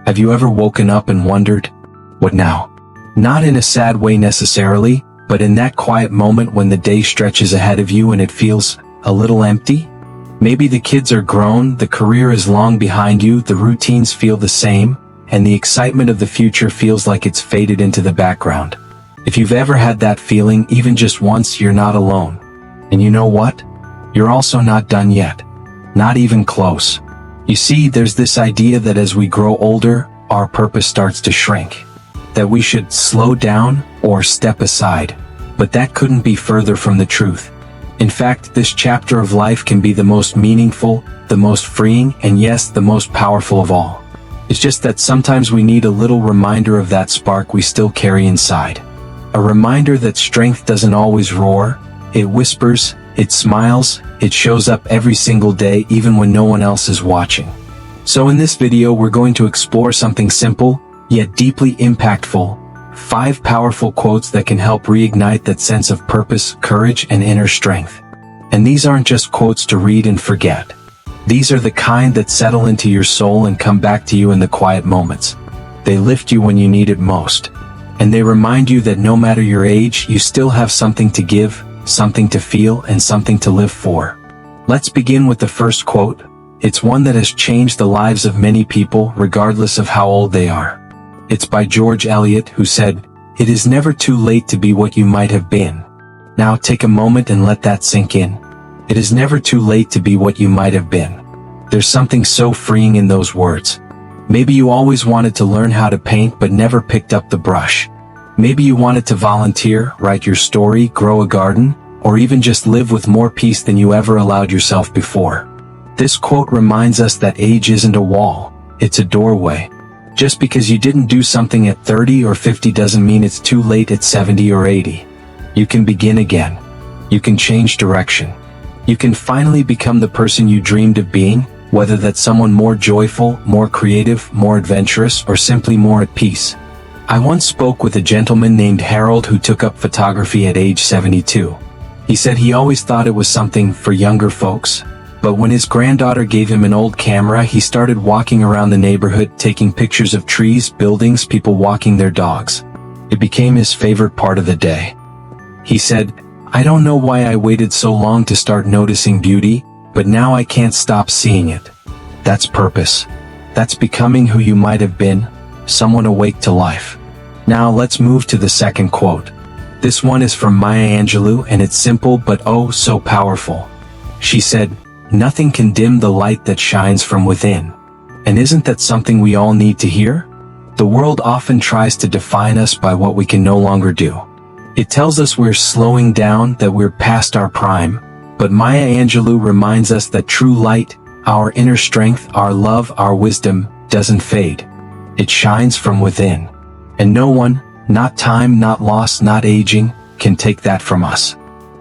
Have you ever woken up and wondered, what now? Not in a sad way necessarily, but in that quiet moment when the day stretches ahead of you and it feels a little empty? Maybe the kids are grown, the career is long behind you, the routines feel the same, and the excitement of the future feels like it's faded into the background. If you've ever had that feeling even just once, you're not alone. And you know what? You're also not done yet. Not even close. You see, there's this idea that as we grow older, our purpose starts to shrink. That we should slow down or step aside. But that couldn't be further from the truth. In fact, this chapter of life can be the most meaningful, the most freeing, and yes, the most powerful of all. It's just that sometimes we need a little reminder of that spark we still carry inside. A reminder that strength doesn't always roar, it whispers, it smiles, it shows up every single day even when no one else is watching. So in this video we're going to explore something simple, yet deeply impactful. 5 powerful quotes that can help reignite that sense of purpose, courage, and inner strength. And these aren't just quotes to read and forget. These are the kind that settle into your soul and come back to you in the quiet moments. They lift you when you need it most. And they remind you that no matter your age, you still have something to give, something to feel, and something to live for. Let's begin with the first quote. It's one that has changed the lives of many people, regardless of how old they are. It's by George Eliot, who said, "It is never too late to be what you might have been." Now take a moment and let that sink in. It is never too late to be what you might have been. There's something so freeing in those words. Maybe you always wanted to learn how to paint but never picked up the brush. Maybe you wanted to volunteer, write your story, grow a garden, or even just live with more peace than you ever allowed yourself before. This quote reminds us that age isn't a wall, it's a doorway. Just because you didn't do something at 30 or 50 doesn't mean it's too late at 70 or 80. You can begin again. You can change direction. You can finally become the person you dreamed of being, whether that's someone more joyful, more creative, more adventurous, or simply more at peace. I once spoke with a gentleman named Harold who took up photography at age 72. He said he always thought it was something for younger folks. But when his granddaughter gave him an old camera, he started walking around the neighborhood, taking pictures of trees, buildings, people walking their dogs. It became his favorite part of the day. He said, "I don't know why I waited so long to start noticing beauty, but now I can't stop seeing it." That's purpose. That's becoming who you might have been, someone awake to life. Now let's move to the second quote. This one is from Maya Angelou, and it's simple but oh so powerful. She said, "Nothing can dim the light that shines from within." And isn't that something we all need to hear? The world often tries to define us by what we can no longer do. It tells us we're slowing down, that we're past our prime, but Maya Angelou reminds us that true light, our inner strength, our love, our wisdom, doesn't fade. It shines from within. And no one, not time, not loss, not aging, can take that from us.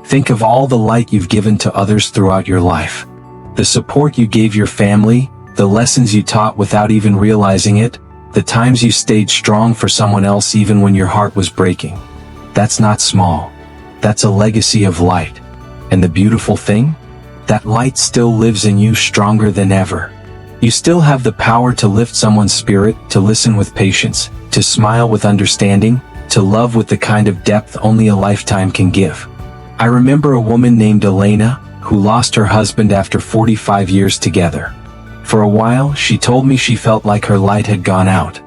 Think of all the light you've given to others throughout your life. The support you gave your family, the lessons you taught without even realizing it, the times you stayed strong for someone else even when your heart was breaking. That's not small. That's a legacy of light. And the beautiful thing? That light still lives in you, stronger than ever. You still have the power to lift someone's spirit, to listen with patience, to smile with understanding, to love with the kind of depth only a lifetime can give. I remember a woman named Elena, who lost her husband after 45 years together. For a while, she told me she felt like her light had gone out.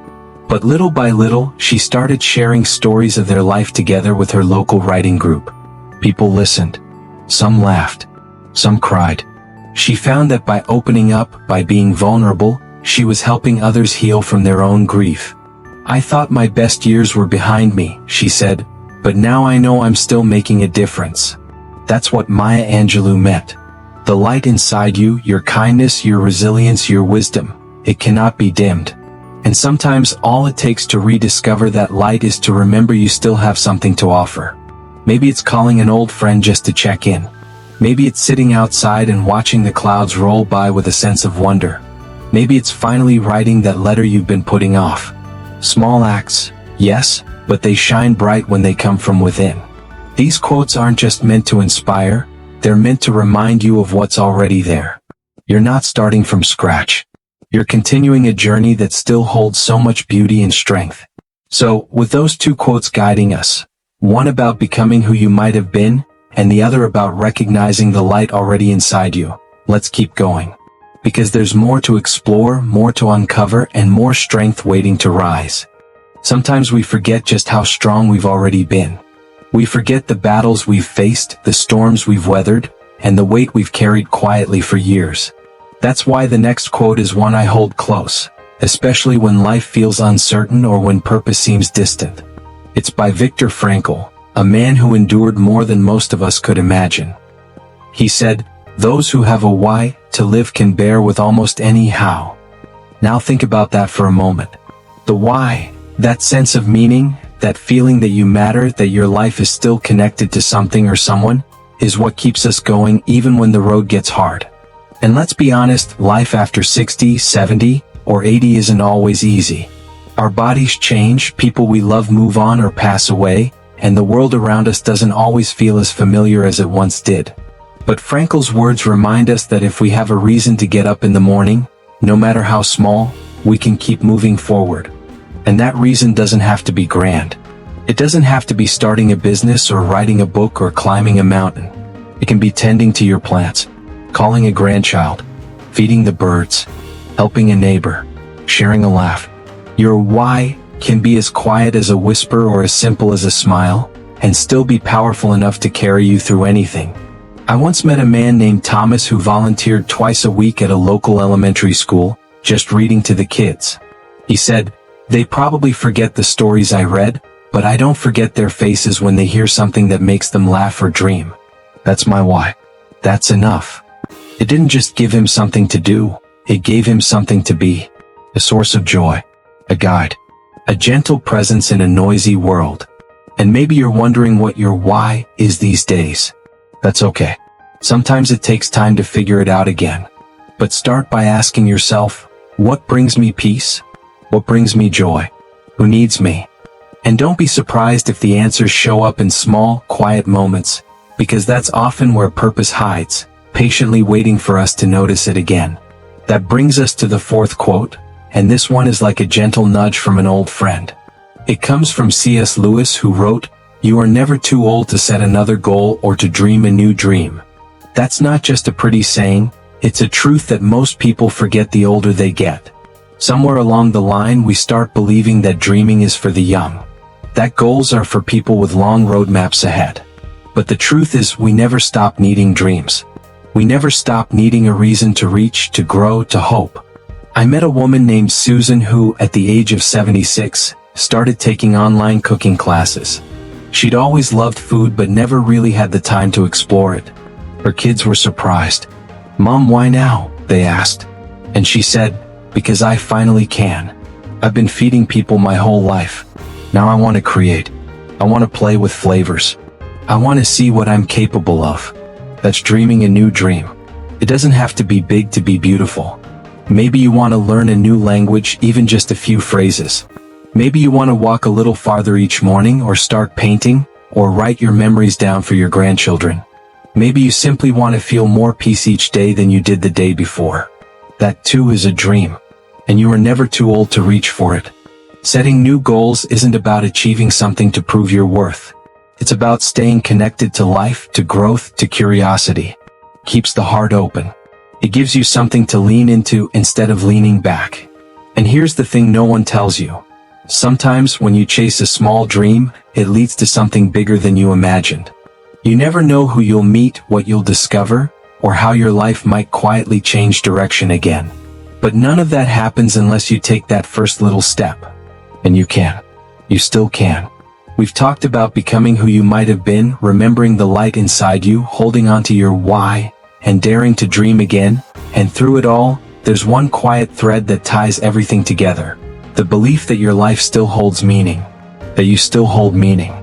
But little by little, she started sharing stories of their life together with her local writing group. People listened. Some laughed. Some cried. She found that by opening up, by being vulnerable, she was helping others heal from their own grief. "I thought my best years were behind me," she said, "but now I know I'm still making a difference." That's what Maya Angelou meant. The light inside you, your kindness, your resilience, your wisdom, it cannot be dimmed. And sometimes all it takes to rediscover that light is to remember you still have something to offer. Maybe it's calling an old friend just to check in. Maybe it's sitting outside and watching the clouds roll by with a sense of wonder. Maybe it's finally writing that letter you've been putting off. Small acts, yes, but they shine bright when they come from within. These quotes aren't just meant to inspire, they're meant to remind you of what's already there. You're not starting from scratch. You're continuing a journey that still holds so much beauty and strength. So, with those two quotes guiding us, one about becoming who you might have been, and the other about recognizing the light already inside you, let's keep going. Because there's more to explore, more to uncover, and more strength waiting to rise. Sometimes we forget just how strong we've already been. We forget the battles we've faced, the storms we've weathered, and the weight we've carried quietly for years. That's why the next quote is one I hold close, especially when life feels uncertain or when purpose seems distant. It's by Viktor Frankl, a man who endured more than most of us could imagine. He said, "Those who have a why to live can bear with almost any how." Now think about that for a moment. The why, that sense of meaning, that feeling that you matter, that your life is still connected to something or someone, is what keeps us going even when the road gets hard. And let's be honest, life after 60, 70, or 80 isn't always easy. Our bodies change, people we love move on or pass away, and the world around us doesn't always feel as familiar as it once did. But Frankl's words remind us that if we have a reason to get up in the morning, no matter how small, we can keep moving forward. And that reason doesn't have to be grand. It doesn't have to be starting a business or writing a book or climbing a mountain. It can be tending to your plants, calling a grandchild, feeding the birds, helping a neighbor, sharing a laugh. Your why can be as quiet as a whisper or as simple as a smile, and still be powerful enough to carry you through anything. I once met a man named Thomas who volunteered twice a week at a local elementary school, just reading to the kids. He said, "They probably forget the stories I read, but I don't forget their faces when they hear something that makes them laugh or dream. That's my why." That's enough. It didn't just give him something to do, it gave him something to be. A source of joy, a guide, a gentle presence in a noisy world. And maybe you're wondering what your why is these days. That's okay. Sometimes it takes time to figure it out again. But start by asking yourself, what brings me peace? What brings me joy? Who needs me? And don't be surprised if the answers show up in small, quiet moments, because that's often where purpose hides, patiently waiting for us to notice it again. That brings us to the fourth quote, and this one is like a gentle nudge from an old friend. It comes from C.S. Lewis, who wrote, "You are never too old to set another goal or to dream a new dream." That's not just a pretty saying, it's a truth that most people forget the older they get. Somewhere along the line we start believing that dreaming is for the young, that goals are for people with long roadmaps ahead. But the truth is we never stop needing dreams. We never stop needing a reason to reach, to grow, to hope. I met a woman named Susan who, at the age of 76, started taking online cooking classes. She'd always loved food but never really had the time to explore it. Her kids were surprised. "Mom, why now?" they asked. And she said, "Because I finally can. I've been feeding people my whole life. Now I want to create. I want to play with flavors. I want to see what I'm capable of." That's dreaming a new dream. It doesn't have to be big to be beautiful. Maybe you want to learn a new language, even just a few phrases. Maybe you want to walk a little farther each morning, or start painting, or write your memories down for your grandchildren. Maybe you simply want to feel more peace each day than you did the day before. That too is a dream, and you are never too old to reach for it. Setting new goals isn't about achieving something to prove your worth. It's about staying connected to life, to growth, to curiosity. Keeps the heart open. It gives you something to lean into instead of leaning back. And here's the thing no one tells you. Sometimes when you chase a small dream, it leads to something bigger than you imagined. You never know who you'll meet, what you'll discover, or how your life might quietly change direction again. But none of that happens unless you take that first little step. And you can. You still can. We've talked about becoming who you might have been, remembering the light inside you, holding on to your why, and daring to dream again. And through it all, there's one quiet thread that ties everything together. The belief that your life still holds meaning. That you still hold meaning.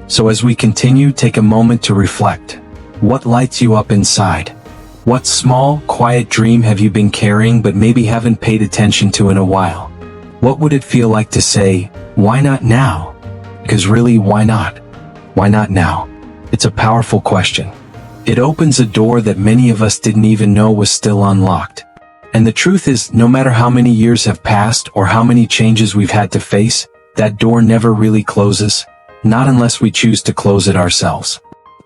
So as we continue, take a moment to reflect. What lights you up inside? What small, quiet dream have you been carrying but maybe haven't paid attention to in a while? What would it feel like to say, why not now? Because really, why not? Why not now? It's a powerful question. It opens a door that many of us didn't even know was still unlocked. And the truth is, no matter how many years have passed or how many changes we've had to face, that door never really closes, not unless we choose to close it ourselves.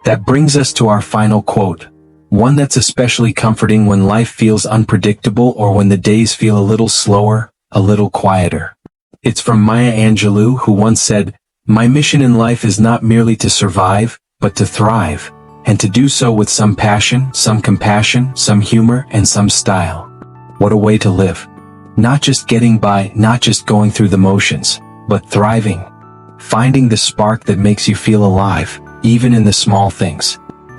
That brings us to our final quote, one that's especially comforting when life feels unpredictable or when the days feel a little slower, a little quieter. It's from Maya Angelou, who once said, "My mission in life is not merely to survive, but to thrive, and to do so with some passion, some compassion, some humor, and some style." What a way to live. Not just getting by, not just going through the motions, but thriving. Finding the spark that makes you feel alive, even in the small things.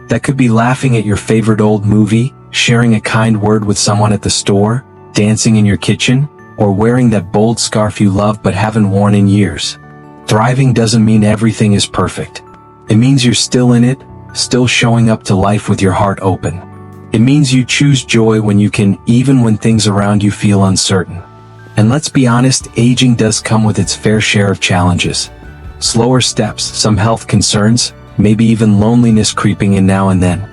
That could be laughing at your favorite old movie, sharing a kind word with someone at the store, dancing in your kitchen, or wearing that bold scarf you love but haven't worn in years. Thriving doesn't mean everything is perfect. It means you're still in it, still showing up to life with your heart open. It means you choose joy when you can, even when things around you feel uncertain. And let's be honest, aging does come with its fair share of challenges. Slower steps, some health concerns, maybe even loneliness creeping in now and then.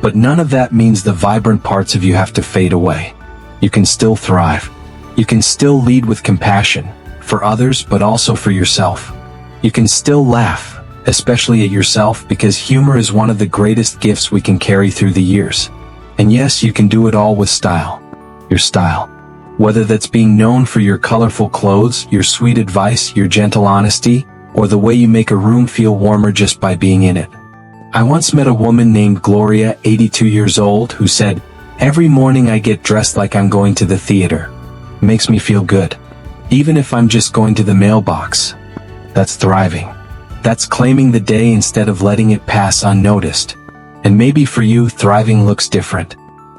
But none of that means the vibrant parts of you have to fade away. You can still thrive. You can still lead with compassion, for others but also for yourself. You can still laugh, especially at yourself, because humor is one of the greatest gifts we can carry through the years. And yes, you can do it all with style. Your style. Whether that's being known for your colorful clothes, your sweet advice, your gentle honesty, or the way you make a room feel warmer just by being in it. I once met a woman named Gloria, 82 years old, who said, "Every morning I get dressed like I'm going to the theater. Makes me feel good. Even if I'm just going to the mailbox." That's thriving. That's claiming the day instead of letting it pass unnoticed. And maybe for you, thriving looks different.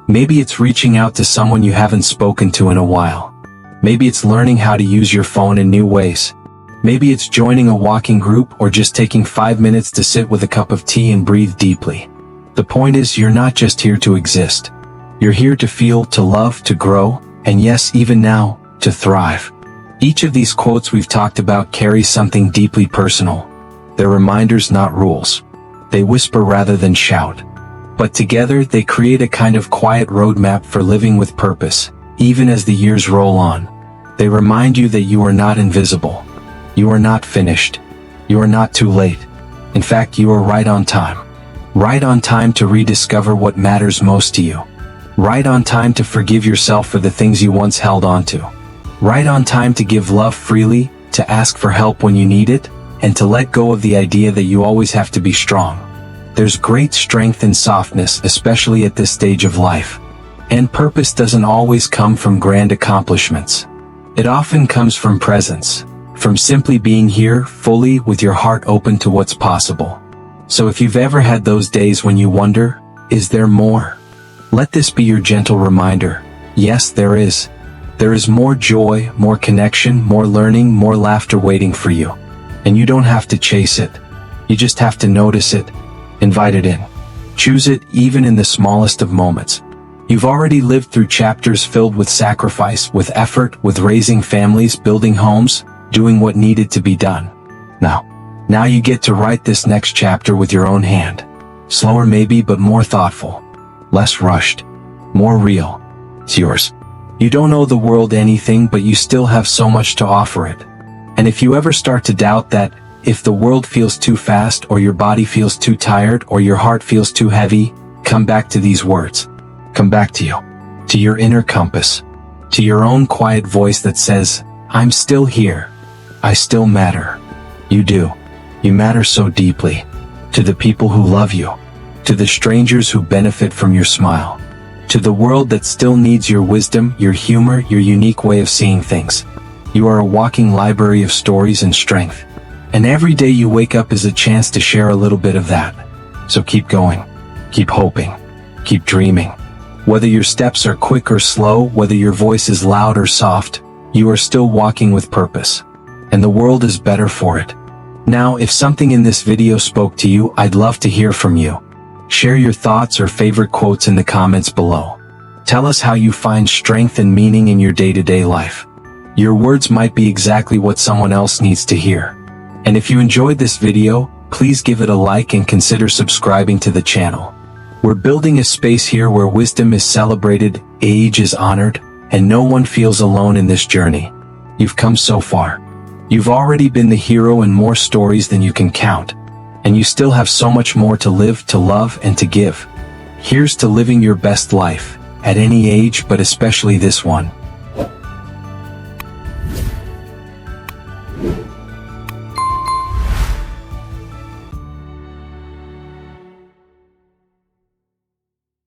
Maybe it's reaching out to someone you haven't spoken to in a while. Maybe it's learning how to use your phone in new ways. Maybe it's joining a walking group or just taking 5 minutes to sit with a cup of tea and breathe deeply. The point is, you're not just here to exist. You're here to feel, to love, to grow, and yes, even now, to thrive. Each of these quotes we've talked about carries something deeply personal. They're reminders, not rules. They whisper rather than shout. But together, they create a kind of quiet roadmap for living with purpose, even as the years roll on. They remind you that you are not invisible. You are not finished. You are not too late. In fact, you are right on time. Right on time to rediscover what matters most to you. Right on time to forgive yourself for the things you once held onto. Right on time to give love freely, to ask for help when you need it, and to let go of the idea that you always have to be strong. There's great strength in softness, especially at this stage of life. And purpose doesn't always come from grand accomplishments. It often comes from presence. From simply being here, fully, with your heart open to what's possible. So if you've ever had those days when you wonder, is there more? Let this be your gentle reminder. Yes, there is. There is more joy, more connection, more learning, more laughter waiting for you. And you don't have to chase it. You just have to notice it. Invite it in. Choose it even in the smallest of moments. You've already lived through chapters filled with sacrifice, with effort, with raising families, building homes, doing what needed to be done. Now you get to write this next chapter with your own hand. Slower maybe, but more thoughtful. Less rushed. More real. It's yours. You don't owe the world anything, but you still have so much to offer it. And if you ever start to doubt that, if the world feels too fast, or your body feels too tired, or your heart feels too heavy, come back to these words. Come back to you. To your inner compass. To your own quiet voice that says, I'm still here. I still matter. You do. You matter so deeply. To the people who love you. To the strangers who benefit from your smile. To the world that still needs your wisdom, your humor, your unique way of seeing things. You are a walking library of stories and strength. And every day you wake up is a chance to share a little bit of that. So keep going. Keep hoping. Keep dreaming. Whether your steps are quick or slow, whether your voice is loud or soft, you are still walking with purpose. And the world is better for it. Now, if something in this video spoke to you, I'd love to hear from you. Share your thoughts or favorite quotes in the comments below. Tell us how you find strength and meaning in your day-to-day life. Your words might be exactly what someone else needs to hear. And if you enjoyed this video, please give it a like and consider subscribing to the channel. We're building a space here where wisdom is celebrated, age is honored, and no one feels alone in this journey. You've come so far. You've already been the hero in more stories than you can count, and you still have so much more to live, to love, and to give. Here's to living your best life, at any age but especially this one.